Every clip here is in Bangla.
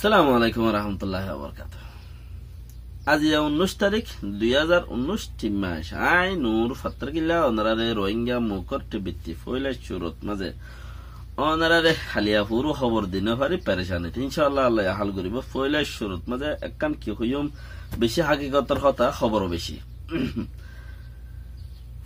সালামু আলাইকুম রহমতুল্লাহ বরকাত। আজ 19 তারিখ 2019 টিমাস আই নূর ফত্রকিল্লা অনারে রোহিঙ্গা মুকর টিবিতি ফয়লা শুরুত মাঝে অনারে হালিয়া পুরো খবর দিনে পারি পেরেশানি ইনশাআল্লাহ আল্লাহ হাল করিব। ফয়লা শুরুত মাঝে একখান কি হইম বেশি হাকিকতর কথা খবর বেশি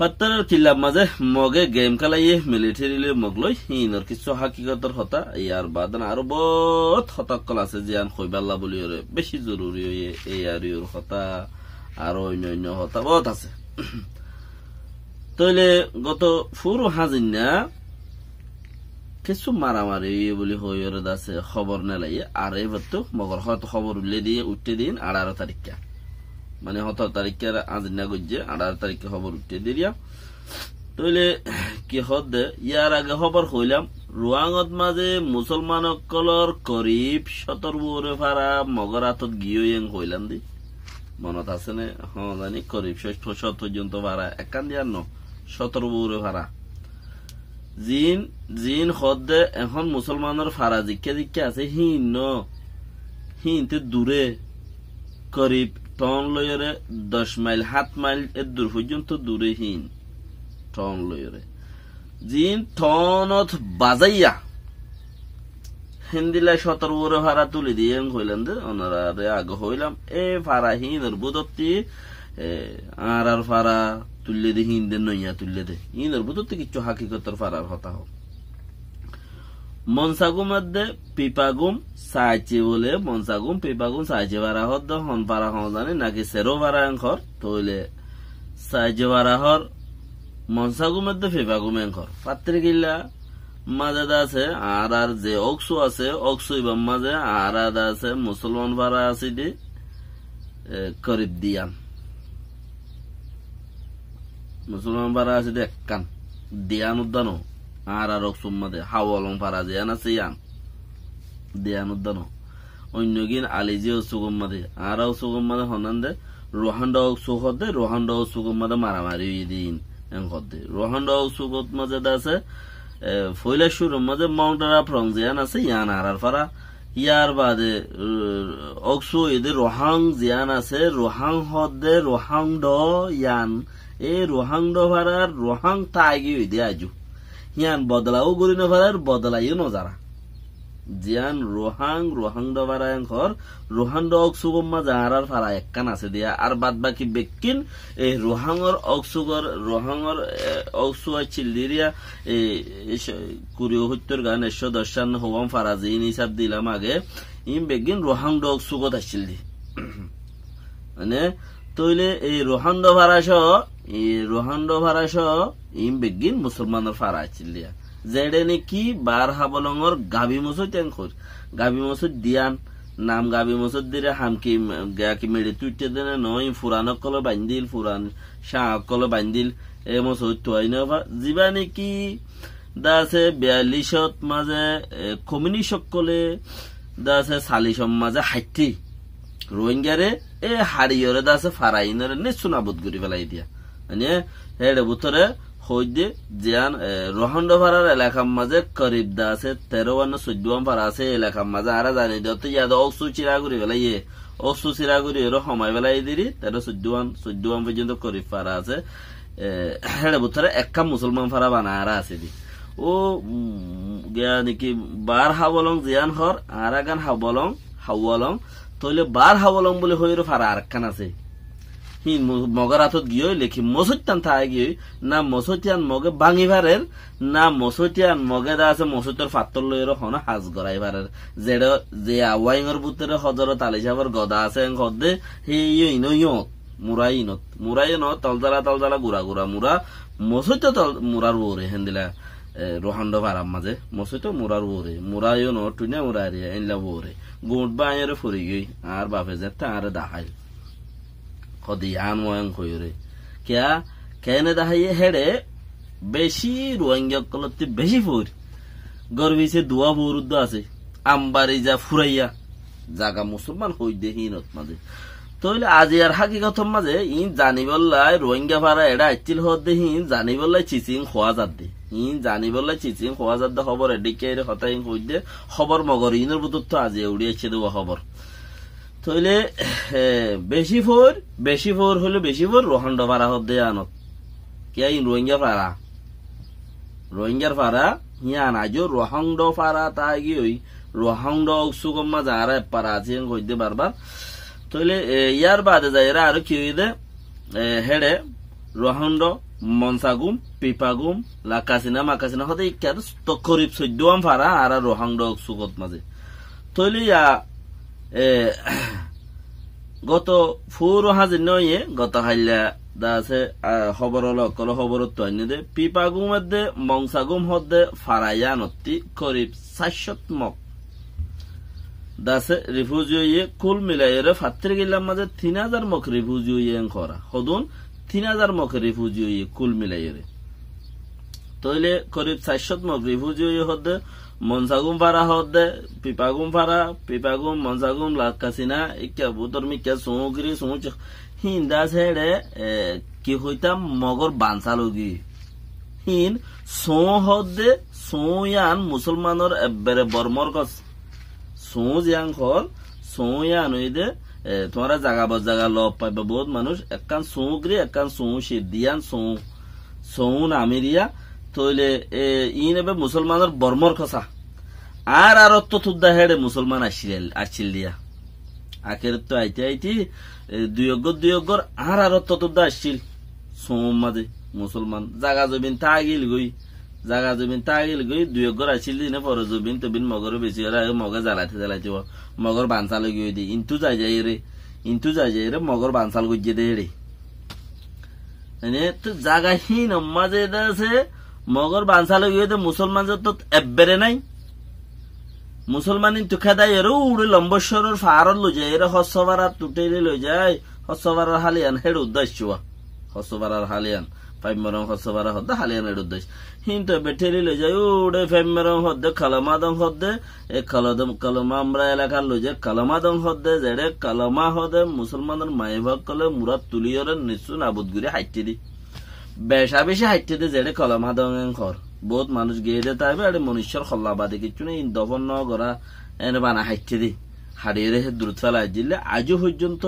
ফত্তরের কিল্লা মাঝে মগে গেম খেলাইয়ে মিলিটারি মগলই হিনর কিছু হাকিকতর হতা ইয়ার বাদন আরো বহুত হতাকল আছে যে আন হইবাল্লা বলি বেশি জরুরি এই আর হতা আরো অন্য হতা বহুত আছে। তইলে গত ফুরু হাজিনা কিছু মারামারি বলি হইরে আছে খবর নেলাইয়ে আর এবার তো মগর হয়তো খবর উল্লে দিয়ে উঠতে দিন 18 তারিখে মানে 17 তারিখের আজিনা গজ্জে 18 তারিখে খবর উঠতে দিলিয়া। তইলে কি হদ ইয়ার আগে খবর হইলাম রুয়াঙত মাঝে মুসলমান অকলর করিব 17 বুরে ফারা মগরাতত গিয়েং হইলাম দি মনত আছে নে? হ্যাঁ জানি করিব 6 পর্যন্ত ফারা একান দিয়ার 17 বুরে ফারা জিন জিন হদ এখন মুসলমানের ফারা জিকে আছে হিনতে দূরে করিব টন লয়রে 10 মাইল 7 মাইল এর দূর পর্যন্ত দূরে হিন টন লয়রে জিন টনত বাজাইয়া হিন্দিলা 17 বড় ভাড়া তুলে দিয়ে হইলেন যে ওনারা আগে হইলাম এ ভাড়া হিনের বুদত্তি আর ভাড়া তুললে দে হিনদের নইয়া তুললে দে হিনের বুদত্তি কিছু হাকিকতর ভাড়ার হতা হোক মনসাগুম মধ্যে পিপাগুম সাইচে বলে মনসাগুম পিপাগুম সাইচে বারা হদ হন পারা হন জানি নাকি সেরো বারা এঙ্কর তইলে সাইচে বারা হর মনসাগুম মধ্যে পিপাগুম এঙ্কর পাত্রে গিল্লা মাঝে আছে আর যে অক্সু আছে অক্সু ইবাম মাঝে আর আছে মুসলমান বারা আছে দি করিব দিয়ান মুসলমান বারা আছে দি এককান দিয়ান উদ্যানো আর অক্সুম মাঝে হাওয়ালং পারা জিয়ান আছে ইয়ান দিয়ান উদ্যানো অন্যগিন আলিজি সুগম মাঝে আর সুগম মাঝে হনান্দে রোহান্ডা সুখ দে রোহান্ডা সুগম মাঝে মারামারি দিন এঙ্কদে রোহান্ডা সুগত মাঝে আছে ফয়লা শুরুর মাঝে মাউন্টারা ফ্রং জিয়ান আছে ইয়ান আর পারা ইয়ার বাদে অক্সু এদের রোহাং জিয়ান আছে রোহাং হদে রোহাং ড ইয়ান এই রোহাং ড ভাড়ার রোহাং তাইগি দে আজু ইয়ান বদলাও গরি নভার বদলাইও নজারা জিয়ান রোহাং রোহাং ডবারা ঘর রোহাং ডক সুগম্মা জাহারার ফারা একখান আছে দিয়া আর বাদ বাকি বেকিন এই রোহাঙর অক্সুগর রোহাঙর অক্সু চিল্লিরিয়া এই 20 গান 110 হওয়াম ফারা জিন হিসাব দিলাম আগে ইম বেগিন রোহাং ডক সুগত আসছিল দি মানে তইলে এই রোহান্ড ভাড়াস ইম বেগিন মুসলমানের ফারা চিল্লিয়া যেডে নাকি বার হাবলঙর গাবি মসুদ গাবি মসুদ দিয়ান নাম গাবি মসুদ দিলে হামকি গাকি মেড়ে তুইতে দেনে নয় ফুরান কলে বান্দিল ফুরান শাহ কলে বান্দিল এ মসুদ তুয়াই না যিবা নাকি দাসে 42 মাঝে কমিউনি সকলে দাসে 40 মাঝে 60 রোহিঙ্গারে এ হাড়িয়রে দাসে ফারাইনরে নিশুনাবুদ করি ফেলাই দিয়া মানে হেডে বুতরে হইদে জিয়ান রোহান্ড ভাড়ার এলাকার মাঝে করিব দা আছে 13-14 ভাড়া আছে এলাকার মাঝে আর জানি দিত ইয়াদ অক্সু চিরাগুড়ি বেলাইয়ে অক্সু চিরাগুড়ি এর সময় বেলাই দিরি 13-14 পর্যন্ত করিব ভাড়া আছে হেডে বুতরে একটা মুসলমান ভাড়া বানারা আছে দি ও গিয়া নাকি বার হাবলং জিয়ান হর আর গান হাওয়ালং তইলে বার হাওয়ালং বলে হইর ফারা আরখান আছে হিন মগর হাতত গিয়ে লেখি মসজিদান থাই গিয়ে না মসজিদান মগে ভাঙিবারের না মসজিদান মগে দা আছে মসজিদের ফাত্তর লইর হন হাজ গড়াইবারের যে আওয়াইঙর বুতরে হজরত আলী সাহেবের গদা আছে হদে মুরাই তলজালা গুড়া মুরা মসজিদ মুরার ওরে হেন্দিলা রোহান্ড ভাড়ার মাঝে মসজিদ মুরার ওরে মুরাইও ন টুইনা মুরারি এনলা ওরে গোট বাঁয়ের ফুরি গই আর বাপে যে তারে দাহাইল দিয়ান ময়ং কইরে কিয়া কেনে দাহাইয়ে হেডে বেশি রোহিঙ্গা কলতে বেশি ফুর গর্বিসে দুয়া ফুরুদ্দ আছে আমবারি যা ফুরাইয়া জাগা মুসলমান হই দে হিনত মাঝে তইলে আজি আর হাকিকত মাঝে ইন জানি বললাই রোহিঙ্গা ভাড়া এডা আইতিল হদ দে হিন জানি বললাই চিচিং খোয়া যাত দে ইন জানি বললে চিচিং খোয়া যাদ খবর এডিকে কথা ইন কই দে খবর মগর ইনের বুতর তো আজি উড়িয়েছে দেওয়া খবর তইলে বেশি ফোর হলে বেশি ফোর রোহান্ড পাড়া হতে আনত কিয়া ইন রোহিঙ্গার পাড়া হিয়ান আজও রোহাংড পাড়া তা গিয়ে রোহাংড সুগম্মা যারা পাড়া আছে কই দে বারবার তইলে ইয়ার বাদে যায় এরা আরো কি হইদে হেডে রোহান্ড মনসাগুম পিপাগুম লাকাসিনা মাকাসিনা হতে ইকার তকরিব 14 পাড়া আর রোহাংড সুগত মাঝে তইলে ইয়া গত ফুর হাজির নয় গত হাইলা দাসে খবর কল খবর তো আনি দে পিপাগুম মধ্যে মংসাগুম হদ্দে ফারাইয়া নত্তি করিব 400 মক দাসে রিফিউজি কুল মিলাইরে ফাত্রে গেলাম মাঝে 3000 মক রিফিউজি করা হদুন 3000 মক রিফিউজি কুল মিলাইরে তইলে করিব 400 মক রিফিউজি হদ্দে মনসাগুম পারা হদ্দে পিপাগুম মনসাগুম লাকাসিনা ইকা বুতর মিকা সুগরি সুচ হিন্দা ছেড়ে কি হইতাম মগর বানসালগি হিন সো হদ্দে সোয়ান মুসলমানর এবারে বর্মর কস সো জিয়াং খর সোয়ান হইদে তোমরা জায়গা লব পাইবা বহুত মানুষ একান সুগরি একান সো সিদ্দিয়ান সো নামিরিয়া তইলে ইন এবে মুসলমানের বর্মর খসা আর তো তুদ্দা হেডে মুসলমান আসছিল দিয়া আখের তো আইতে দুয়গর আর তো তুদ্দা আসছিল সোম মাঝে মুসলমান জাগা জমিন তাগিল গই দুয়গর আসছিল দিনে পরে জমিন তবিন মগর বেশি মগে জ্বালাইতে মগর বানসাল গিয়ে দি ইন্তু যাই রে মগর বানসাল গিয়ে দে রে তো জাগা হীন মাঝে আছে মগর বানসাল গিয়ে দে মুসলমান তো এব্বেরে নাই মুসলমান ইন্তু খেদাই এরও উড়ে লম্বশ্বরের ফারত লই যায় এরা হসবারার টুটেলে লই যায় হসবারার হালিয়ান হেড উদ্দেশ্য হসবারার হালিয়ান পাইমরং হসবারা হদ্দে হালিয়ান হেড উদ্দেশ্য হিন্তু বেঠেলি লই যায় উড়ে ফেমরং হদ্দে কালামাদং হদ্দে এ কালমা আমরা এলাকার লই যায় কালামাদং হদ্দে যেড়ে কালমা হদে মুসলমানের মাইভাগ কলে মুরাদ তুলিয়রে নিশ্চু নাবুদ গুড়ি হাইটে দি বেশি হাইটে দে যেড়ে কালমাদং ঘর বহুত মানুষ গিয়ে দে তাইবে আর মনুষ্যর খল্লাবাদে কিছু নেই দফন ন করা এনে বানা হাইটে দি হারিয়ে রেখে দূর ফেলাই দিলে আজও পর্যন্ত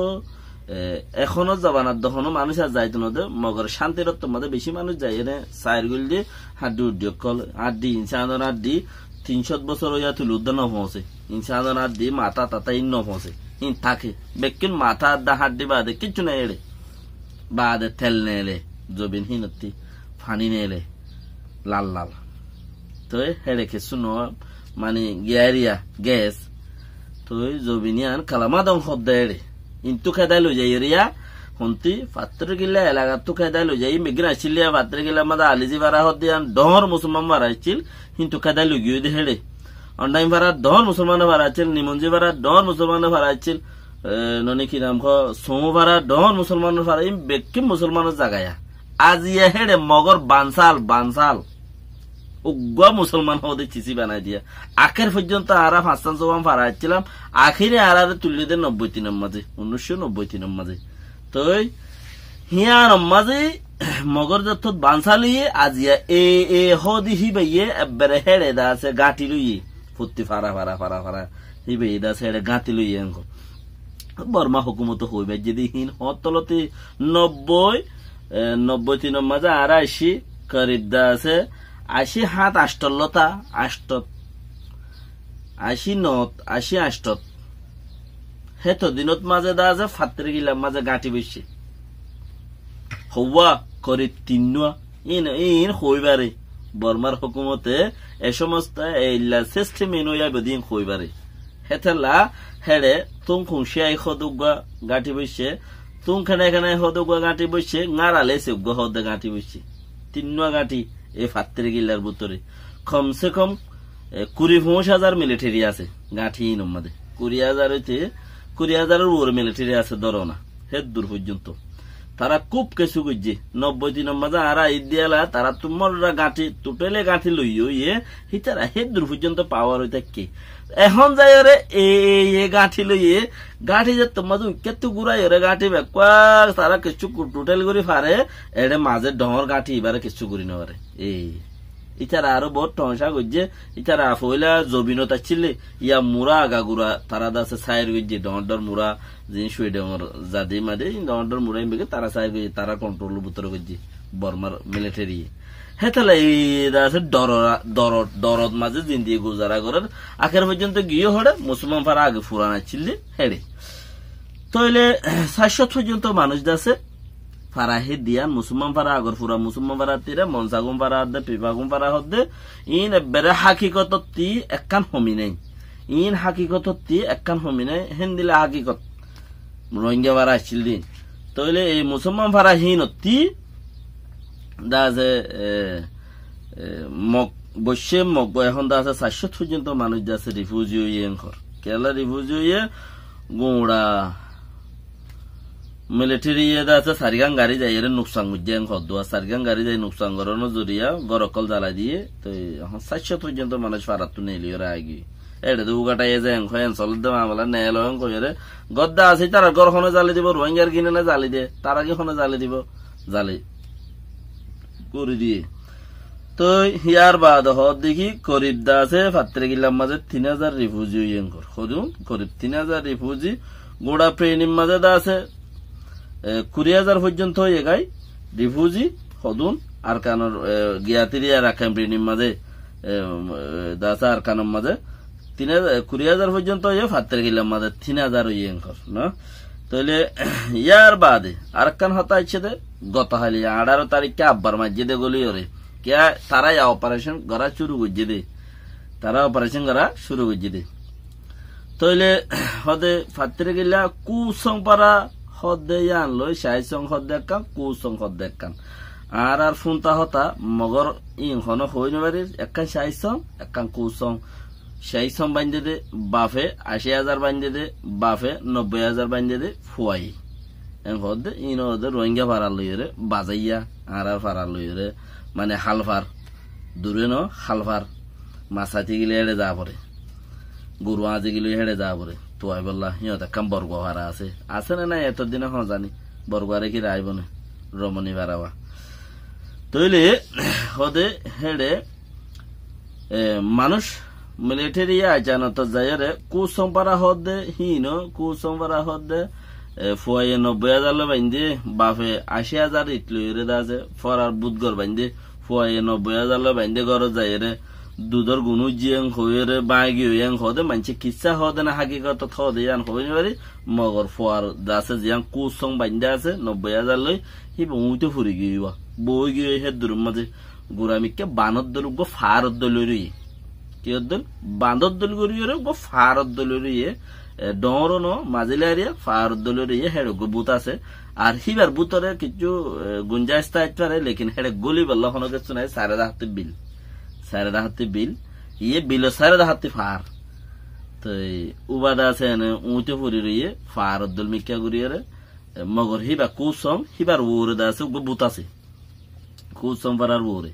এখনো জবানার দখনো মানুষ আর যাইতো না মগর শান্তিরত্ব মধ্যে বেশি মানুষ যায় এনে সাইর গুল দিয়ে হাড্ডি উদ্যোগ কল আড্ডি ইনসান আড্ডি 300 বছর হইয়া তুল উদ্যান ন পৌঁছে ইনসান আড্ডি মাথা তাতা ইন ন পৌঁছে ইন থাকে বেকিন মাথা আড্ডা হাড্ডি বাদে কিচ্ছু না এড়ে বাদে তেল নেলে জবিন হিনতি ফানি নেলে লাল তো হেড়ে কিছু ন মানে গিয়ারিয়া গ্যাস তো জবিনিয়ান কালামাদং হদ্দে এড়ে ইন্তু খেদাই লই যাই এরিয়া হন্তি পাত্র গিলা এলাকা তো খেদাই লই যাই মেগিন আসিলিয়া পাত্র গিলা মাদা আলিজি বারা হদ্দিয়ান ডহর মুসলমান বাড়াইছিল কিন্তু খেদাই লই গিয়ে দে হেড়ে অনলাইন বারা ডহর মুসলমান বাড়াইছিল নিমঞ্জি বারা ডহর মুসলমান বাড়াইছিল ননি কি নাম সো বারা ডহর মুসলমান বাড়াই বেকি মুসলমানের জাগায়া আজিয়া হেড়ে মগর বানসাল উগ্র মুসলমান হতে চিচি বানাই দিয়া আখের পর্যন্ত আরা 5 জবান ফারাইছিলাম আখিরে আরারে তুলি দে 93 মাঝে 1993 মাঝে তো হিয়ার মাঝে মগর যত বানসালি আজিয়া এ হদি হিবাইয়ে এবারে হেড়ে দাসে গাটি লইয়ে ফুত্তি ফারা হিবাইয়ে দাসে হেড়ে গাটি লইয়ে অঙ্ক বর্মা হুকুমত হইবে যদি হিন হতলতে 90 মাঝে আর 80 করিব দাসে 80 হাত 80 হেতো দিনত মাঝে দা আছে ফাত্রে গিলাম মাঝে গাঁটি বসছে হওয়া করে তিনুয়া ইন হইবারে বর্মার হুকুমতে এ সমস্ত সিস্টেম ইনয়া বদিন হইবারে হেতলা হেড়ে তুম খুশিয়াই হদুগা গাঁটি বসছে তুম খানে হদুগা গাঁটি বসছে ngaরালে সেগ হদে গাঁটি বসছে তিনুয়া গাঁটি এই ফাত্রে গিলার ভিতরে কমসে কম 20,000 মিলিটারি আছে গাঁঠি মধ্যে 20,000 হইতে 20,000 উপর মিলিটারি আছে ধরো না হেদ দূর পর্যন্ত তারা খুব কিছু করছে 90 দিনের মাঝে আরা ইদিয়ালা তারা তোমার গাঁঠি টোটালে গাঁঠি লইও হিতারা হেদ দূর পর্যন্ত পাওয়ার হইতে কি এখন যাই রে এ গাঁঠি লইয়ে গাঁঠি যে তোমার কেতু ঘুরাই রে গাঁঠি বেকুয়া তারা কিছু টোটাল করে পারে এড়ে মাঝে ডর গাঁঠি এবারে কিছু করি না পারে ইতারা আরো বহুত টংসা গজ্জে ইতারা ফইলা জবিনতা ছিলে ইয়া মুরা আগাগুরা তারা দাসে সাইর গজ্জে ডর মুরা জিন সুইডেমর জাদি মাদে ডর মুরা ইমবে তারা সাইর গজ্জে তারা কন্ট্রোল বুতর গজ্জে বর্মার মিলিটারি হেতালে এই দাসে দরদ মাঝে জিন্দি গুজারা করার আখের পর্যন্ত গিয়ে হড়ে মুসলমান ফারা আগে ফুরানা ছিলে হেড়ে তইলে 700 পর্যন্ত মানুষ দাসে ফারাহে দিয়ান মুসলমান ফারা আগর ফুরা মুসলমান ফারা তীরে মনসাগুম ফারা হদ্দে পিপাগুম ফারা হদ্দে ইন বেড়ে হাকিকত তি একখান হমি নাই ইন হাকিকত তি একখান হমি নাই হেন দিলে হাকিকত রোহিঙ্গা ফারা আসছিল দিন তইলে এই মুসলমান ফারা হিন তি দাসে বসে মগ এখন দাসে 700 পর্যন্ত মানুষ দাসে রিফিউজি হইয়ে কেরালা রিফিউজি হইয়ে গোড়া মিলিটারি আছে সারিগাং গাড়ি যাই নুকসান গুজেন হদুয়া সারিগাং গাড়ি যাই নুকসান করানো জরিয়া গরকল জ্বালা দিয়ে তো এখন 700 পর্যন্ত মানুষ ফারাত নেলিও রাগি এটা তো উগাটাই যায় এখন চল দে মামলা নেল কইরে গদ্দা আছে তারা গরখনে জ্বালি দিব রোহিঙ্গার কিনে না জ্বালি দে তারা কি খনে জ্বালি দিব জ্বালি করে দিয়ে তো ইয়ার বাদ হদ দেখি করিব দা আছে ফাত্রে গিলাম মাঝে 3000 রিফিউজি হইয়েন হদুন করিব 3000 রিফিউজি গোড়া প্রেনিম মাঝে দা আছে 20,000 পর্যন্ত হয়ে গাই রিফিউজি হদুন আর কানোর গিয়াতিরিয়া রাখাম প্রেনিম মাঝে দাসা আর কানোর মাঝে 20,000 পর্যন্ত হয়ে ফাত্রে গিলাম মাঝে 3000 হইয়েন না তাহলে ইয়ার বাদে আর কান হতা ইচ্ছে দে গতকালি 18 তারিখে আব্বার মসজিদে গলি ওরে কে তারাই অপারেশন করা শুরু করছে দে তারা অপারেশন করা শুরু করছে দে তাহলে হদে ফাত্রে গিলা কুসং পারা হদে ইয়ান লই সাইসং হদে কান কুসং হদে কান আর ফুনতা হতা মগর ইন হন হইন বাড়ির একখান সাইসং একখান কুসং সাইসং বান্ধে দে বাফে 80,000 বান্ধে দে বাফে 90,000 বান্ধে দে ফুয়াই হদে ইন হদে রোহিঙ্গা ভাড়া লইরে বাজাইয়া আর ভাড়া লইরে মানে হালফার দূরে ন হালফার মাছাতি গিলে হেড়ে যা পরে গরু আজি গিলে হেড়ে যা পরে তো আই বললা সিহঁত একখান বর্গ ভাড়া আছে না নাই এতদিনে হ জানি বর্গারে কি রাইব না রমণী ভাড়াওয়া তইলে হদে হেড়ে মানুষ মিলিটারি আজানত যায়রে কুসম্পারা হদে হিন কুসম্পারা হদে ফুয়াইয়ে 90,000 বাইন্দে বাফে 80,000 ইটলইরে দাছে ফরার বুদগর বাইন্দে ফুয়াইয়ে 90,000 বাইন্দে গর যায়রে দুধর গুনু জিয়াং হইরে বাগি হইয়াং হদে মানছে কিচ্ছা হদে না হাকিকত হদে ইয়ান হইনি বাড়ি মগর ফুয়ার দাছে জিয়াং কুসং বাইন্দে আছে 90,000 লই হি বউতে ফুরি গিয়া বই গিয়ে হে দুরুম মাঝে গুরামিকে বানদ দল গো ফারদ দলরি কি দল বান্দর দল গরিয়রে গো ফারদ দলরি ডর ন মাজিলারিয়া ফারদ দলরি হেড়ে গো বুত আছে আর হিবার বুতরে কিছু গুঞ্জাইশ থাকতে লেকিন হেড়ে গলি বল্লা হন কিছু নাই 5.5 বিল ইয়ে বিল 5.5 ফার তো উবাদা আছে উঁতে ফুরি রইয়ে ফারদ দল মিকা গরিয়রে মগর হিবা কুসং হিবার ওরে দাছে গো বুত আছে কুসং পারার ওরে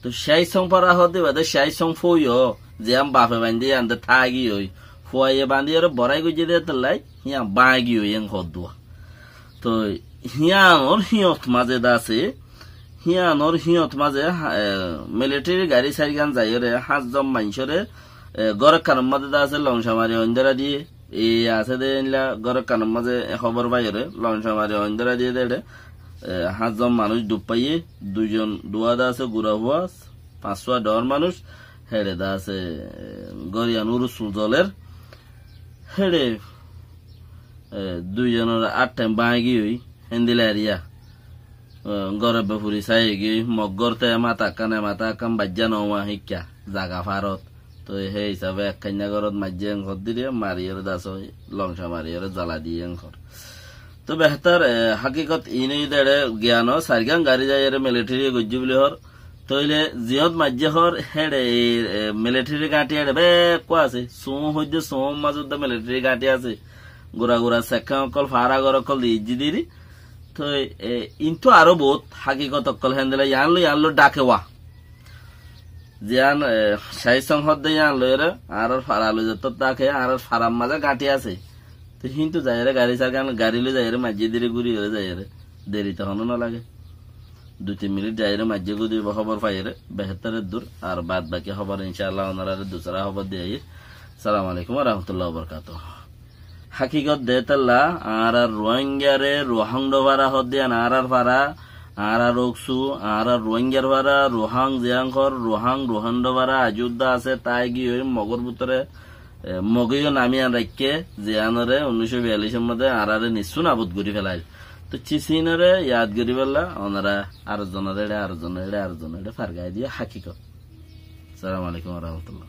তো সেই সং পারা হতে বাদে সেই সং ফইও যে আম বাপে বান্ধে আনতে থাকি ওই ফয়ে বান্ধি আর বড়াই গুজে দিয়ে তাই হিয়া বাগি ওই হদুয়া তো হিয়ানোর হিয়ত মাঝে দাসে হিয়ানোর হিয়ত মাঝে মিলিটারি গাড়ি সারিগান যাই রে 5 জন মানুষরে গড় কানম মাঝে দাসে লংসামারি অন্ধরা দিয়ে এই আছে দে গড় কানম মাঝে খবর বাইরে লংসামারি অন্ধরা দিয়ে দে 5 জন মানুষ ডুব পাইয়ে 2 জন ডুয়াদা আছে গুড়া হওয়া 500 ডর মানুষ হেড়ে দা আছে গরিয়ানুর সুজলের হেড়ে 2 জনের 8 টাইম বাগি হই হেন্দিলারিয়া গরে বেফুরি চাই গি মগরতে মাথা কান বাজ্যা নওয়া শিক্ষা জাগা ফারত তো সেই হিসাবে এক কন্যা ঘরত মাজ্যে ঘর দিয়ে মারিয়ে দাস লংসা মারিয়ে জ্বালা দিয়ে ঘর তো বেহতার হাকিকত ইনেই দেড়ে জ্ঞান সারিগাং গাড়ি যাই মিলিটারি গজ্জি বলি হর তইলে জিয়ত মাজ্যে হর হেড়ে মিলিটারি গাঁটি হেড়ে বে কোয়া আছে সোম হইতে সোম মাজুদ মিলিটারি গাঁটি আছে গোড়া গোড়া সেকা অকল ফারা গর অকল ইজি দিরি তো ইন্তু আরো বহুত হাকিকত অকল হেন্দেলে ইয়ানলো ডাকেওয়া জিয়ান সাই সংহদ দে ইয়ানলো এর আর ফারালো যত ডাকে আর ফারাম মাঝে গাঁটি আছে তো কিন্তু যাই রে গাড়ি সার গাড়ি লো যাই রে মাঝে দিরে ঘুরি হয়ে যাই রে দেরি তখন না লাগে 2-3 মিনিট যাইরে মাঝে গুদি খবর পাইরে বেহতরের দূর আর বাদ বাকি খবর ইনশাআল্লাহ ওনারা দুসরা খবর দিয়ে। সালাম আলাইকুম ওয়া রাহমাতুল্লাহি ওয়া বারাকাতুহু। হাকিকত দেতাল্লা আর রোহিঙ্গারে রোহাংডোভারা হদিয়ান আর ফারা আর রোকসু আর রোহিঙ্গার ভারা রোহাং জিয়াংখর রোহাং রোহান্ডোভারা আজুদ্দা আছে তাই গিয়ে মগর ভিতরে মগইও নামিয়ান রাখকে জিয়ানরে 1942 মধ্যে আর নিশ্চুন আবুদ করি ফেলাই তো চিসিনরে ইয়াদ করি ফেললা ওনারা আরেকজনের আরেকজনের ফারগাই দিয়ে হাকিকত। সালাম আলাইকুম ওয়া রাহমাতুল্লাহ।